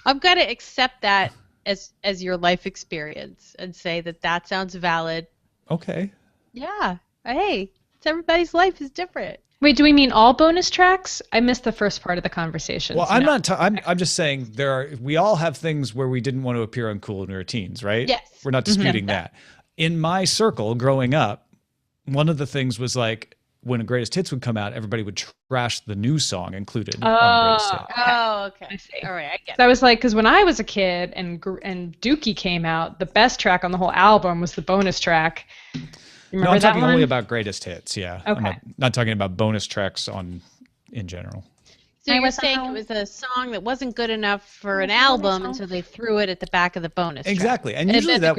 I'm gonna accept that as your life experience and say that sounds valid. Okay. Yeah. Hey, it's everybody's life is different. Wait, do we mean all bonus tracks? I missed the first part of the conversation. Well, I'm just saying we all have things where we didn't want to appear uncool when we were teens, right? Yes. We're not disputing that. In my circle growing up, one of the things was like when a greatest hits would come out, everybody would trash the new song included on the greatest hit. Oh, okay. I see. All right, I get it. So I was like, because when I was a kid and Dookie came out, the best track on the whole album was the bonus track. No, I'm talking only about greatest hits. Yeah. Okay. I'm not talking about bonus tracks in general. So you were saying it was a song that wasn't good enough for an album, and so they threw it at the back of the bonus track. Exactly. And usually that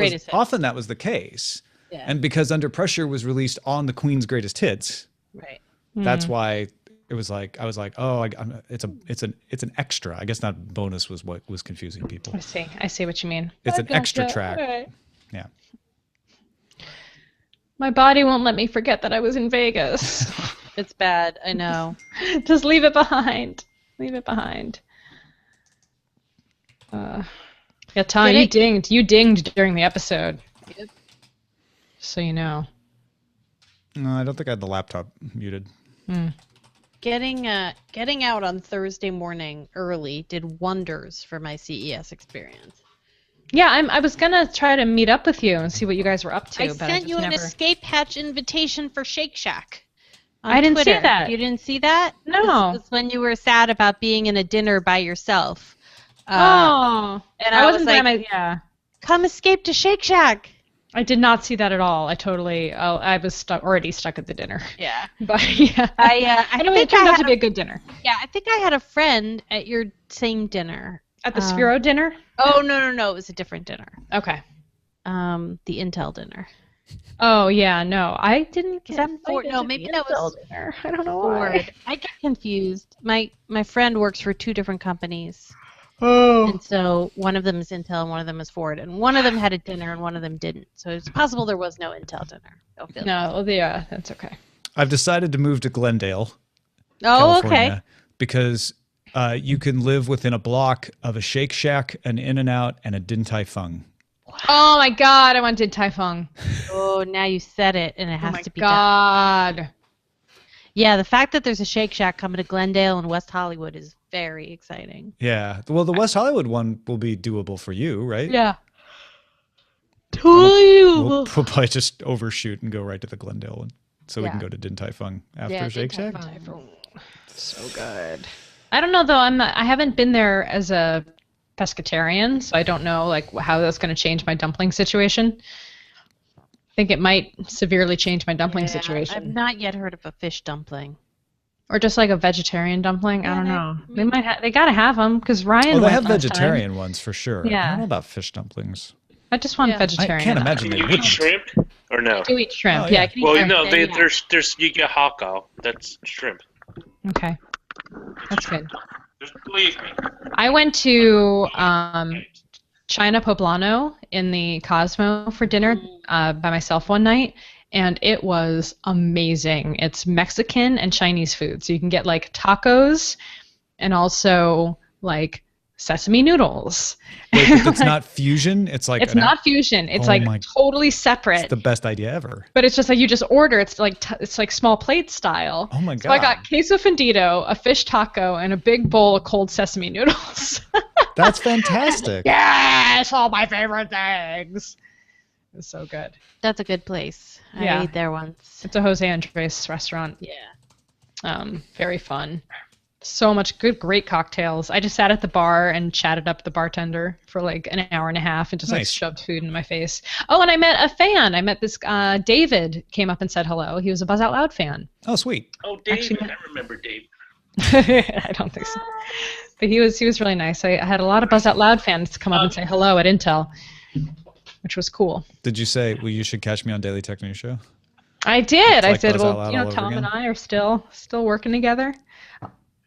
was the case. Yeah. And because Under Pressure was released on the Queen's Greatest Hits. Right. That's why it was like, I was like, oh, it's an extra. I guess not bonus was what was confusing people. I see what you mean. It's an extra track. Right. Yeah. My body won't let me forget that I was in Vegas. It's bad. I know. Just leave it behind. Leave it behind. Yeah, Tom, you dinged during the episode. Yep. So you know. No, I don't think I had the laptop muted. Getting out on Thursday morning early did wonders for my CES experience. Yeah, I was gonna try to meet up with you and see what you guys were up to. I sent you an escape hatch invitation for Shake Shack. I didn't see that. You didn't see that? No. This was when you were sad about being in a dinner by yourself. And I wasn't like, come escape to Shake Shack. I did not see that at all. I was already stuck at the dinner. Yeah. But yeah. I think it turned out to be a good dinner. Yeah, I think I had a friend at your same dinner. At the Sphero dinner? Oh, no. It was a different dinner. Okay. The Intel dinner. Oh, yeah, no. I didn't get Ford? No, maybe that was dinner. I don't know Ford. why. I get confused. My friend works for 2 different companies. Oh. And so one of them is Intel and one of them is Ford. And one of them had a dinner and one of them didn't. So it's possible there was no Intel dinner. No, yeah, that's okay. I've decided to move to Glendale, California, okay. Because you can live within a block of a Shake Shack, an In-N-Out, and a Din Tai Fung. Oh my God, I want Din Tai Fung. Oh, now you said it, and it has to be done. done. Yeah, the fact that there's a Shake Shack coming to Glendale and West Hollywood is very exciting. Yeah, well, the West Hollywood one will be doable for you, right? Yeah. Totally. We'll probably just overshoot and go right to the Glendale one, so we can go to Din Tai Fung after Shake Shack. So good. I don't know though. I haven't been there as a pescatarian, so I don't know how that's going to change my dumpling situation. I think it might severely change my dumpling situation. I've not yet heard of a fish dumpling. Or just like a vegetarian dumpling. I don't know. They might. They gotta have them because Ryan. Oh, they have vegetarian ones for sure. Yeah. I don't know about fish dumplings. I just want vegetarian. I can't imagine they Can you eat shrimp or no? I do eat shrimp. Oh, yeah. I can eat Well, shrimp. no, there's you get hako. That's shrimp. Okay. That's good. Just believe me. I went to China Poblano in the Cosmo for dinner by myself one night, and it was amazing. It's Mexican and Chinese food. So you can get like tacos and also like sesame noodles. Wait, but it's not fusion? It's like It's not fusion. It's like totally separate. It's the best idea ever. But it's just like you just order. It's like small plate style. Oh my God. So I got queso fundido, a fish taco, and a big bowl of cold sesame noodles. That's fantastic. Yes, all my favorite things. It's so good. That's a good place. Yeah. I ate there once. It's a Jose Andres restaurant. Yeah. Very fun. So much great cocktails. I just sat at the bar and chatted up the bartender for like an hour and a half and just like shoved food in my face. Oh, and I met a fan. I met this David came up and said hello. He was a Buzz Out Loud fan. Oh, sweet. Oh, David. I remember David. I don't think so. But he was really nice. I had a lot of Buzz Out Loud fans come up and say hello at Intel, which was cool. Did you say, well, you should catch me on Daily Tech News Show? I did. I like said, Buzz Out well, Loud you know, all over Tom again? and I are still working together.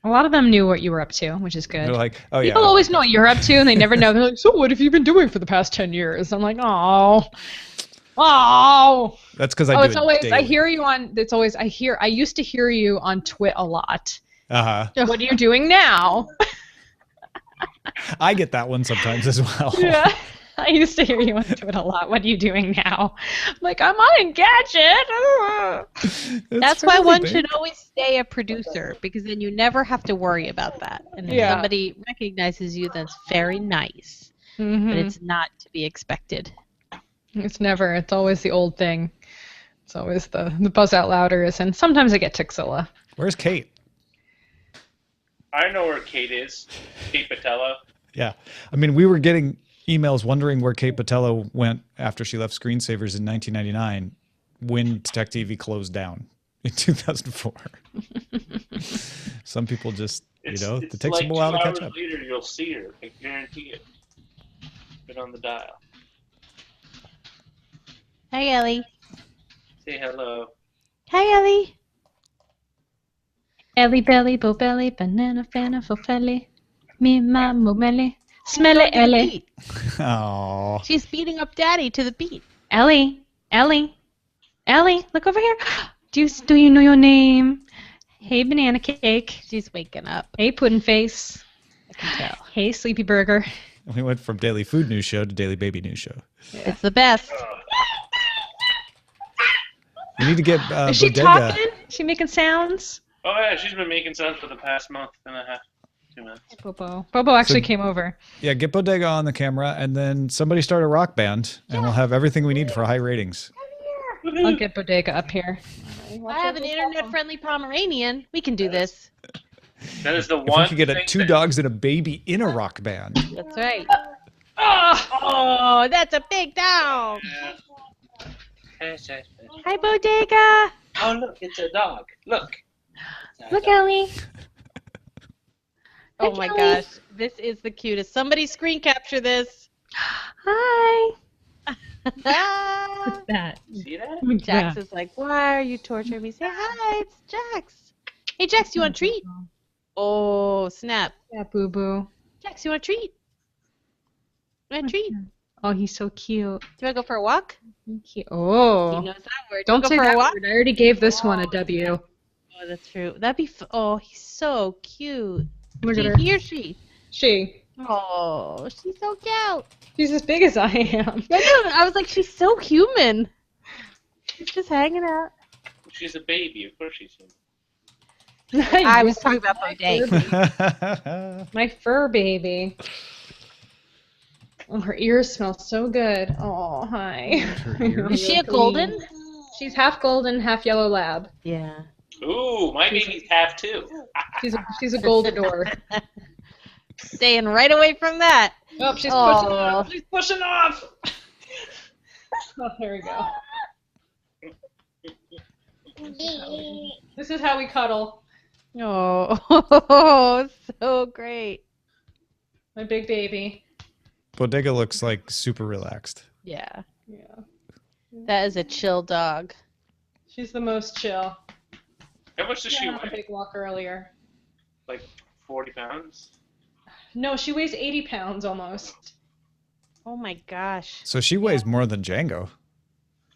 A lot of them knew what you were up to, which is good. They're like, oh yeah. People always know what you're up to, and they never know. They're like, so what have you been doing for the past 10 years? I'm like, oh. That's because I do it's always, daily. I hear you on, it's always, I used to hear you on Twit a lot. Uh-huh. What are you doing now? I get that one sometimes as well. Yeah. I used to hear you on Twit a lot. What are you doing now? I'm like, I'm on Engadget. That's why one should always stay a producer, because then you never have to worry about that. And if somebody recognizes you, that's very nice. Mm-hmm. But it's not to be expected. It's always the old thing. It's always the Buzz Out Louders, and sometimes I get Tixilla. Where's Kate? I know where Kate is. Kate Patella. Yeah. I mean, we were getting emails wondering where Kate Patella went after she left Screensavers in 1999 when Tech TV closed down in 2004. Some people just, it takes like them a while to 2 catch hours up. later, you'll see her. I guarantee it. Been on the dial. Hi, Ellie. Say hello. Hi, Ellie. Ellie belly, bo belly, banana fana fofelli, me ma mo belly, smelly Ellie. Oh. She's beating up Daddy to the beat. Ellie, look over here. Do you know your name? Hey, banana cake. She's waking up. Hey, pudding face. I can tell. Hey, sleepy burger. We went from Daily Food News Show to Daily Baby News Show. Yeah. It's the best. You need to get Is she Bodega. talking? Is she making sounds? Oh, yeah, she's been making sounds for the past month and a half. 2 months. Bobo actually came over. Yeah, get Bodega on the camera, and then somebody start a rock band, and we'll have everything we need for high ratings. I'll get Bodega up here. I have an internet-friendly Pomeranian. We can do this. That is the If one. we could get two dogs and a baby in a rock band. That's right. Oh, that's a big dog. Hi, Bodega. Oh, look, it's a dog. Look. Look, Ellie. Oh my gosh, this is the cutest. Somebody screen capture this. Hi. What's that? See that? Jax is like, why are you torturing me? Say hi, it's Jax. Hey, Jax, you want a treat? Oh, snap. Yeah, Boo Boo. Jax, you want a treat? You want a treat? Oh, he's so cute. Do you want to go for a walk? Cute. Oh. He knows that word. Don't go say for that a walk? word. I already gave this one a W. Oh, that's true. That'd be. Oh, he's so cute. Look at her. He or she? She. Oh, she's so cute. She's as big as I am. I was like, she's so human. She's just hanging out. She's a baby. Of course she's human. I was talking about Bodega. My fur baby. Oh, her ears smell so good. Oh, hi. Is she a golden? She's half golden, half yellow lab. Yeah. Ooh, my baby's half too. She's a Goldador. Staying right away from that. Oh, she's pushing off. She's pushing off. Oh, there we go. This is how we cuddle. Oh, so great. My big baby. Bodega looks like super relaxed. Yeah. Yeah. That is a chill dog. She's the most chill. How much does she went on a weigh? big walk earlier. Like 40 pounds? No, she weighs 80 pounds almost. Oh my gosh. So she weighs more than Django.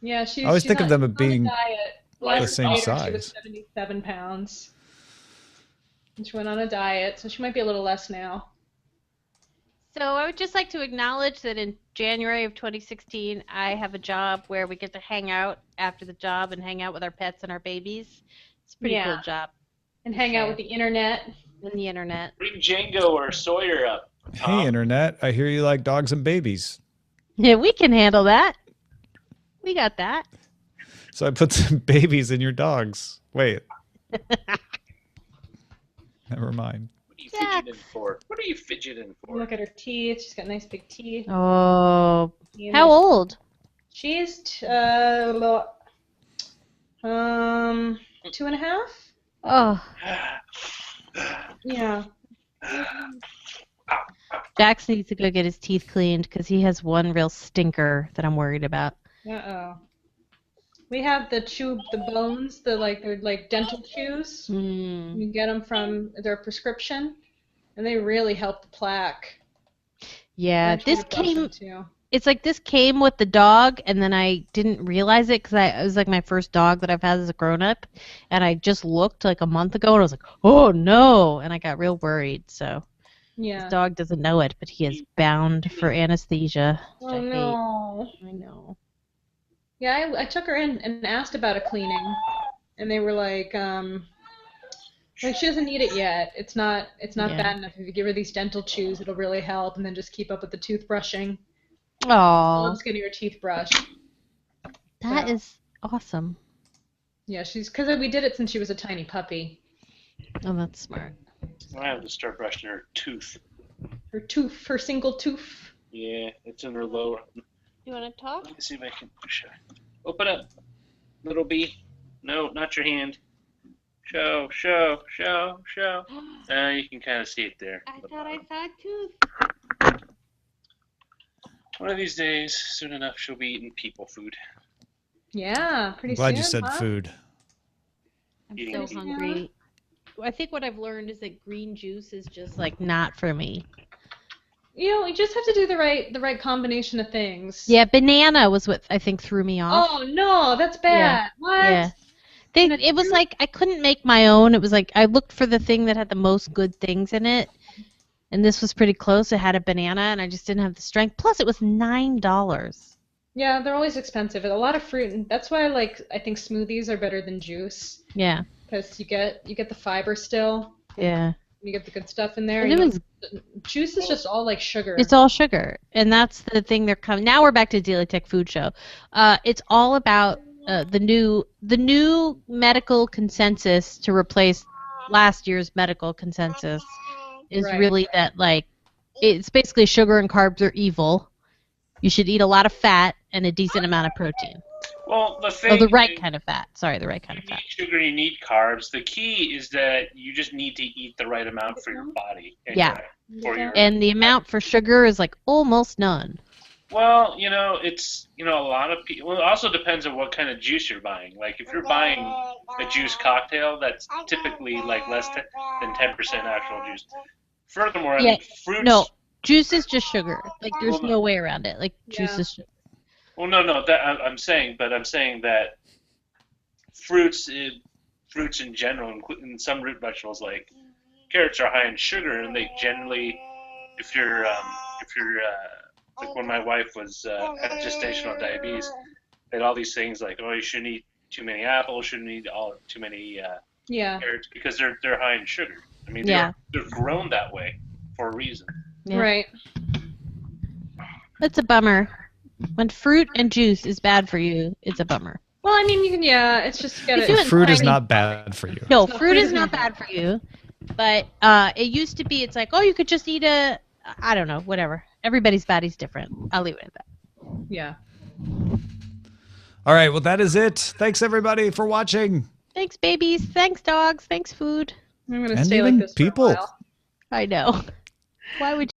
Yeah, I always think of them as on a being diet. the Last same night she was size. 77 pounds. And she went on a diet, so she might be a little less now. So I would just like to acknowledge that in January of 2016, I have a job where we get to hang out after the job and hang out with our pets and our babies. It's a pretty cool job. And hang out with the internet. And the internet. Bring Django or Sawyer up. Hey, Internet, I hear you like dogs and babies. Yeah, we can handle that. We got that. So I put some babies in your dogs. Wait. Never mind. What are you fidgeting for? What are you fidgeting for? Look at her teeth. She's got nice big teeth. Oh. How old? She's 2.5. Oh. Yeah. Jax needs to go get his teeth cleaned because he has one real stinker that I'm worried about. Uh-oh. We have the bones, they're like dental chews. You get them from their prescription, and they really help the plaque. Yeah, it's like this came with the dog, and then I didn't realize it because it was like my first dog that I've had as a grown-up, and I just looked like a month ago, and I was like, oh no, and I got real worried, so. Yeah. This dog doesn't know it, but he is bound for anesthesia. Oh no. I know. Yeah, I took her in and asked about a cleaning, and they were like she doesn't need it yet. It's not bad enough. If you give her these dental chews, it'll really help, and then just keep up with the toothbrushing. Aww. Loves getting her teeth brushed. That is awesome. Yeah, because we did it since she was a tiny puppy. Oh, that's smart. I have to start brushing her tooth. Her single tooth. Yeah, it's in her lower. You want to talk? Let me see if I can push her. Open up, little bee. No, not your hand. Show. You can kind of see it there. I thought I saw a tooth. One of these days, soon enough, she'll be eating people food. Yeah, pretty soon. Glad you said huh? food. I'm so hungry. I think what I've learned is that green juice is just like not for me. You just have to do the right combination of things. Yeah, banana was what I think threw me off. Oh no, that's bad. What? Yeah. It was like I couldn't make my own. It was like I looked for the thing that had the most good things in it, and this was pretty close. It had a banana, and I just didn't have the strength. Plus, it was $9. Yeah, they're always expensive. A lot of fruit, and that's why I think smoothies are better than juice. Yeah. Because you get the fiber still. Yeah. You get the good stuff in there. Juice is just all like sugar. It's all sugar, and that's the thing they're coming. Now we're back to Daily Tech Food Show. It's all about the new medical consensus to replace last year's medical consensus is really that like it's basically sugar and carbs are evil. You should eat a lot of fat and a decent amount of protein. Well, the thing the right kind of fat. Sorry, the right kind of fat. You need sugar, you need carbs. The key is that you just need to eat the right amount for your body. And the amount for sugar is like almost none. Well, it's, a lot of people. Well, it also depends on what kind of juice you're buying. Like, if you're buying a juice cocktail, that's typically like less than 10% actual juice. Furthermore, fruits. No, juice is just sugar. Like, there's no way around it. Like, juice is sugar. Well, no, I'm saying that fruits in general, including some root vegetables like carrots, are high in sugar, and they generally, if you're like when my wife was had gestational diabetes, they had all these things like, you shouldn't eat too many apples, shouldn't eat too many carrots because they're high in sugar. I mean, they're grown that way for a reason. Yeah. Right. That's a bummer. When fruit and juice is bad for you, it's a bummer. Well, I mean, it's just fruit is not bad for you. No, fruit is not bad for you. But it used to be, it's like, you could just eat I don't know, whatever. Everybody's body's different. I'll leave it at that. Yeah. All right, well, that is it. Thanks, everybody, for watching. Thanks, babies. Thanks, dogs. Thanks, food. I'm going to stay like this people. for a while. I know. Why would